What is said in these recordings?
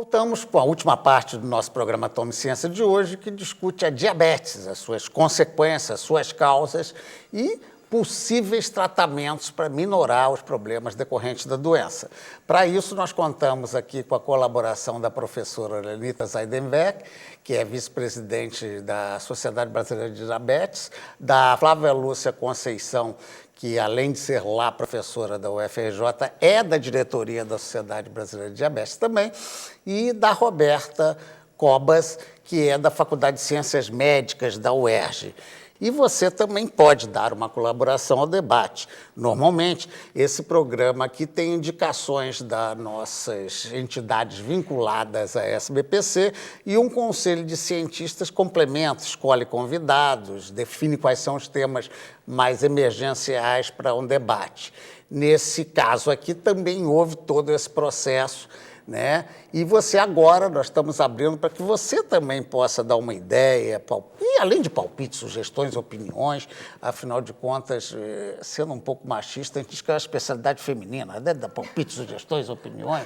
voltamos com a última parte do nosso programa Tome Ciência de hoje, que discute a diabetes, as suas consequências, as suas causas e possíveis tratamentos para minorar os problemas decorrentes da doença. Para isso, nós contamos aqui com a colaboração da professora Lenita Zeidenberg, que é vice-presidente da Sociedade Brasileira de Diabetes, da Flávia Lúcia Conceição, que, além de ser lá professora da UFRJ, é da diretoria da Sociedade Brasileira de Diabetes também, e da Roberta Cobas, que é da Faculdade de Ciências Médicas da UERJ. E você também pode dar uma colaboração ao debate. Normalmente, esse programa aqui tem indicações das nossas entidades vinculadas à SBPC e um conselho de cientistas complementa, escolhe convidados, define quais são os temas mais emergenciais para um debate. Nesse caso aqui também houve todo esse processo, né? E você agora, nós estamos abrindo para que você também possa dar uma ideia, e além de palpites, sugestões, opiniões, afinal de contas, sendo um pouco machista, a gente diz que é uma especialidade feminina, né? Dar palpites, sugestões, opiniões,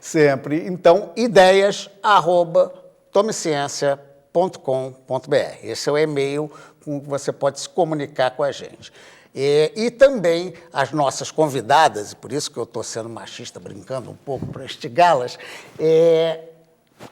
sempre. Então, ideias@tomeciencia.com.br. Esse é o e-mail com que você pode se comunicar com a gente. E também as nossas convidadas, e por isso que eu estou sendo machista, brincando um pouco para instigá-las, é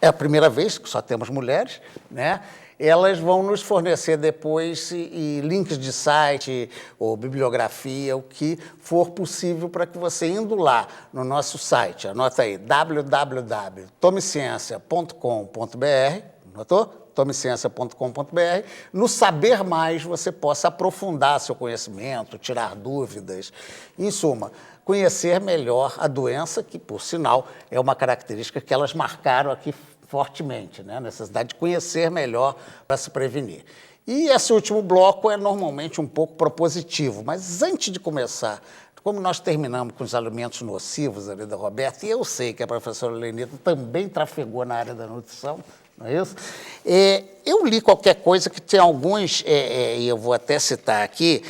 a primeira vez que só temos mulheres, né? Elas vão nos fornecer depois links de site ou bibliografia, o que for possível para que você, indo lá no nosso site, anota aí, www.tomeciencia.com.br, anotou? tomeciencia.com.br, no Saber Mais você possa aprofundar seu conhecimento, tirar dúvidas, em suma, conhecer melhor a doença, que, por sinal, é uma característica que elas marcaram aqui fortemente, né? A necessidade de conhecer melhor para se prevenir. E esse último bloco é normalmente um pouco propositivo, mas antes de começar, como nós terminamos com os alimentos nocivos ali da Roberta, e eu sei que a professora Lenita também trafegou na área da nutrição, não é isso? Eu li qualquer coisa que tem alguns, e eu vou até citar aqui,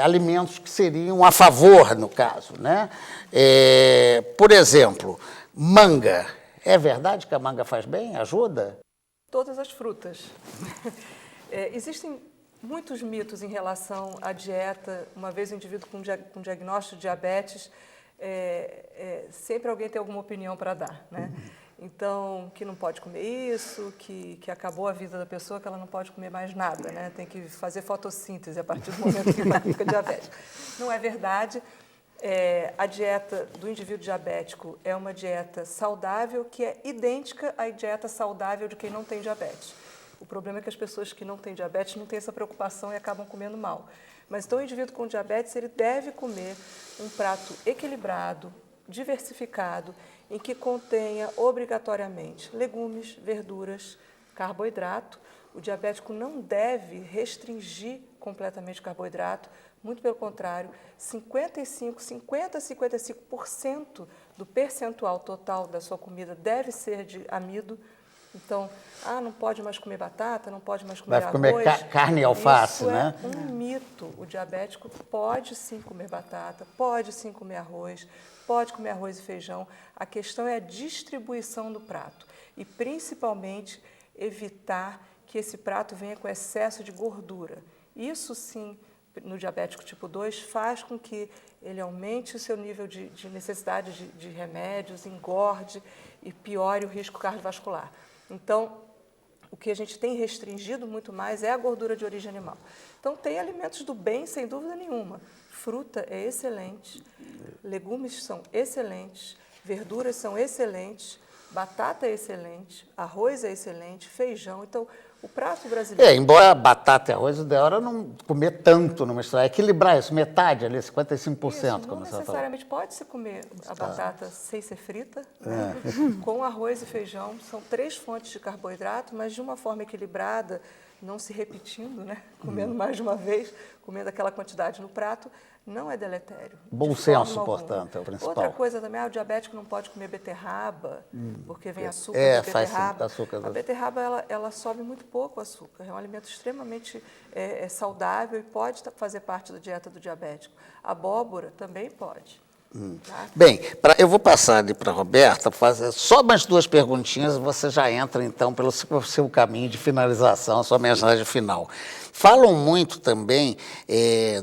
alimentos que seriam a favor, no caso, né? Por exemplo, manga. É verdade que a manga faz bem? Ajuda? Todas as frutas. Existem muitos mitos em relação à dieta. Uma vez o indivíduo com diagnóstico de diabetes, sempre alguém tem alguma opinião para dar, né? Então, que não pode comer isso, que acabou a vida da pessoa, que ela não pode comer mais nada, né? Tem que fazer fotossíntese a partir do momento que fica diabético. Não é verdade. A dieta do indivíduo diabético é uma dieta saudável que é idêntica à dieta saudável de quem não tem diabetes. O problema é que as pessoas que não têm diabetes não têm essa preocupação e acabam comendo mal. Mas então o indivíduo com diabetes ele deve comer um prato equilibrado, diversificado, em que contenha obrigatoriamente legumes, verduras, carboidrato. O diabético não deve restringir completamente o carboidrato, muito pelo contrário, 50 a 55% do percentual total da sua comida deve ser de amido. Então, não pode mais comer batata, não pode mais comer arroz. Vai comer carne e alface, né? Isso é um mito. O diabético pode sim comer batata, pode sim comer arroz, pode comer arroz e feijão. A questão é a distribuição do prato e, principalmente, evitar que esse prato venha com excesso de gordura. Isso sim, no diabético tipo 2, faz com que ele aumente o seu nível de necessidade de remédios, engorde e piore o risco cardiovascular. Então, o que a gente tem restringido muito mais é a gordura de origem animal. Então, tem alimentos do bem, sem dúvida nenhuma. Fruta é excelente, legumes são excelentes, verduras são excelentes, batata é excelente, arroz é excelente, feijão. Então, o prato brasileiro... Embora batata e arroz, o ideal era não comer tanto numa mistura, equilibrar isso, metade ali, 55%. Isso, não necessariamente pode-se comer a batata sem ser frita, né? Com arroz e feijão, são 3 fontes de carboidrato, mas de uma forma equilibrada, não se repetindo, né? Comendo mais de uma vez, comendo aquela quantidade no prato, não é deletério. Bom senso, portanto, é o principal. Outra coisa também, o diabético não pode comer beterraba, porque vem açúcar da beterraba. A beterraba, ela sobe muito pouco o açúcar, é um alimento extremamente saudável e pode fazer parte da dieta do diabético. A abóbora também pode. Tá? Bem, eu vou passar ali para a Roberta, fazer só mais 2 perguntinhas e você já entra, então, pelo seu caminho de finalização, a sua mensagem final. Falam muito também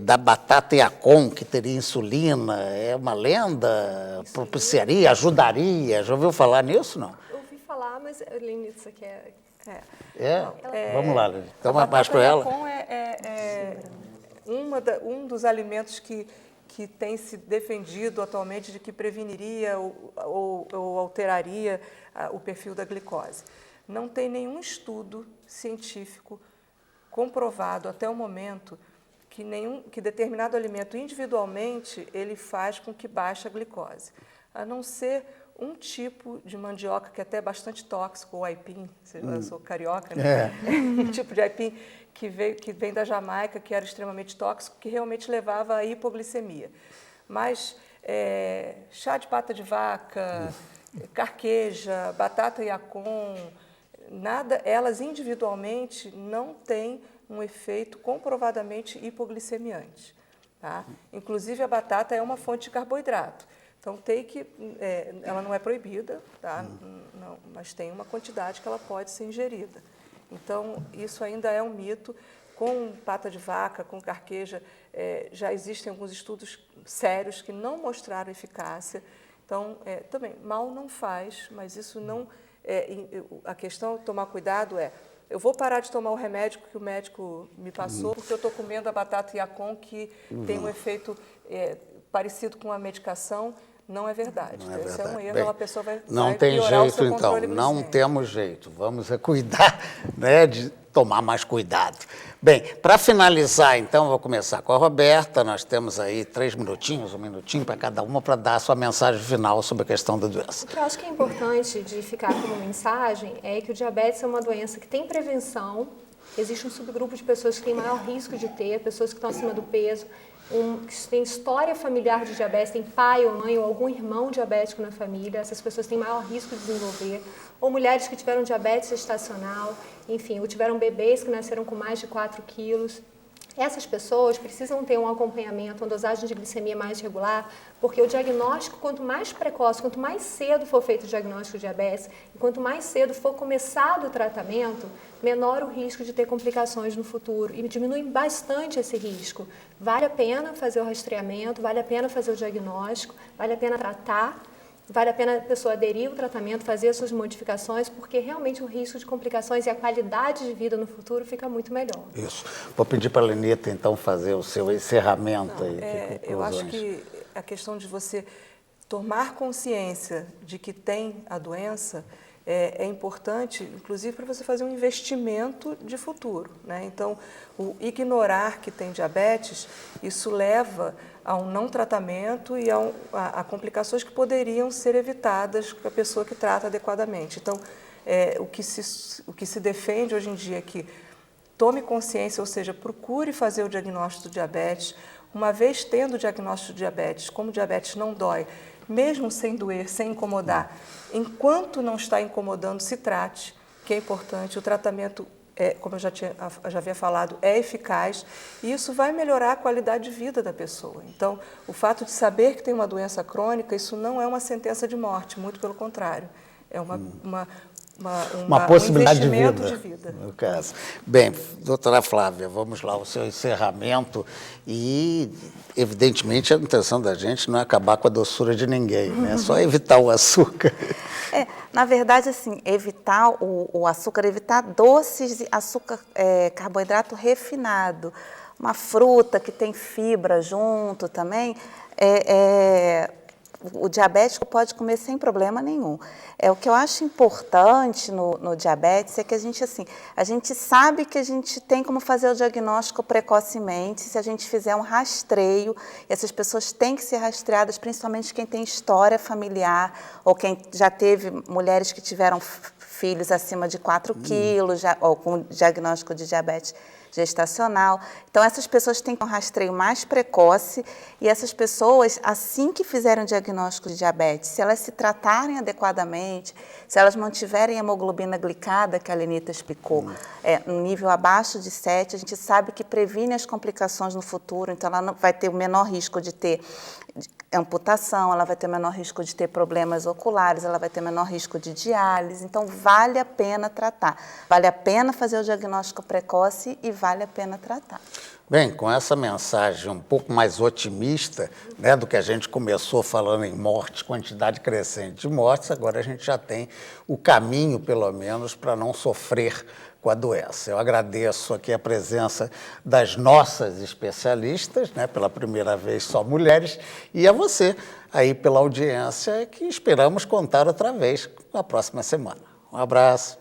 da batata Yacon, que teria insulina, é uma lenda, propiciaria, ajudaria, já ouviu falar nisso, não? Eu ouvi falar, mas Aline, isso aqui Vamos lá, Lili. Então, mais para ela. A batata Yacon um dos alimentos que tem se defendido atualmente de que preveniria ou alteraria o perfil da glicose. Não tem nenhum estudo científico comprovado até o momento que determinado alimento individualmente ele faz com que baixe a glicose, a não ser um tipo de mandioca que é até bastante tóxico, o aipim, eu sou carioca, né? Um tipo de aipim que vem da Jamaica, que era extremamente tóxico, que realmente levava à hipoglicemia. Mas chá de pata de vaca, carqueja, batata Yacon, elas individualmente não têm um efeito comprovadamente hipoglicemiante. Tá? Inclusive, a batata é uma fonte de carboidrato. Então, ela não é proibida, tá? Não, mas tem uma quantidade que ela pode ser ingerida. Então, isso ainda é um mito. Com pata de vaca, com carqueja, já existem alguns estudos sérios que não mostraram eficácia. Então, também, mal não faz, mas isso não... a questão de tomar cuidado eu vou parar de tomar o remédio que o médico me passou, porque eu estou comendo a batata Yacon, que tem um efeito parecido com a medicação. Não é verdade. Esse é um erro, Bem, a pessoa vai não tem jeito, então, não temos jeito. Vamos cuidar, né, de tomar mais cuidado. Bem, para finalizar, então, vou começar com a Roberta. Nós temos aí 3 minutinhos, 1 minutinho para cada uma, para dar a sua mensagem final sobre a questão da doença. O que eu acho que é importante de ficar como mensagem é que o diabetes é uma doença que tem prevenção. Existe um subgrupo de pessoas que têm maior risco de ter, pessoas que estão acima do peso, que tem história familiar de diabetes, tem pai ou mãe ou algum irmão diabético na família, essas pessoas têm maior risco de desenvolver, ou mulheres que tiveram diabetes gestacional, enfim, ou tiveram bebês que nasceram com mais de 4 quilos. Essas pessoas precisam ter um acompanhamento, uma dosagem de glicemia mais regular, porque o diagnóstico, quanto mais precoce, quanto mais cedo for feito o diagnóstico de diabetes, e quanto mais cedo for começado o tratamento, menor o risco de ter complicações no futuro e diminui bastante esse risco. Vale a pena fazer o rastreamento, vale a pena fazer o diagnóstico, vale a pena tratar, vale a pena a pessoa aderir ao tratamento, fazer as suas modificações, porque realmente o risco de complicações e a qualidade de vida no futuro fica muito melhor. Isso. Vou pedir para a Lenita, então, fazer o seu encerramento aí. Eu acho que a questão de você tomar consciência de que tem a doença é importante, inclusive, para você fazer um investimento de futuro, né? Então, o ignorar que tem diabetes, isso leva a um não tratamento e a complicações que poderiam ser evitadas com a pessoa que trata adequadamente. Então, o que se defende hoje em dia é que tome consciência, ou seja, procure fazer o diagnóstico do diabetes. Uma vez tendo o diagnóstico de diabetes, como o diabetes não dói, mesmo sem doer, sem incomodar, enquanto não está incomodando, se trate, que é importante. O tratamento, como eu já havia falado, é eficaz e isso vai melhorar a qualidade de vida da pessoa. Então, o fato de saber que tem uma doença crônica, isso não é uma sentença de morte, muito pelo contrário. É uma possibilidade um investimento de vida. No caso. Bem, doutora Flávia, vamos lá, o seu encerramento e, evidentemente, a intenção da gente não é acabar com a doçura de ninguém, né? É só evitar o açúcar. Na verdade, assim, evitar o açúcar, evitar doces, açúcar, carboidrato refinado. Uma fruta que tem fibra junto também, o diabético pode comer sem problema nenhum. O que eu acho importante no diabetes é que a gente sabe que a gente tem como fazer o diagnóstico precocemente, se a gente fizer um rastreio, e essas pessoas têm que ser rastreadas, principalmente quem tem história familiar, ou quem já teve mulheres que tiveram filhos acima de 4 quilos, ou com diagnóstico de diabetes gestacional. Então, essas pessoas têm um rastreio mais precoce e essas pessoas, assim que fizerem o diagnóstico de diabetes, se elas se tratarem adequadamente, se elas mantiverem a hemoglobina glicada, que a Lenita explicou, no nível abaixo de 7, a gente sabe que previne as complicações no futuro, então ela não vai ter o menor risco de ter amputação, ela vai ter menor risco de ter problemas oculares, ela vai ter menor risco de diálise, então vale a pena tratar, vale a pena fazer o diagnóstico precoce e vale a pena tratar. Bem, com essa mensagem um pouco mais otimista, né, do que a gente começou falando em mortes, quantidade crescente de mortes, agora a gente já tem o caminho, pelo menos, para não sofrer com a doença. Eu agradeço aqui a presença das nossas especialistas, né, pela primeira vez só mulheres, e a você aí pela audiência, que esperamos contar outra vez na próxima semana. Um abraço.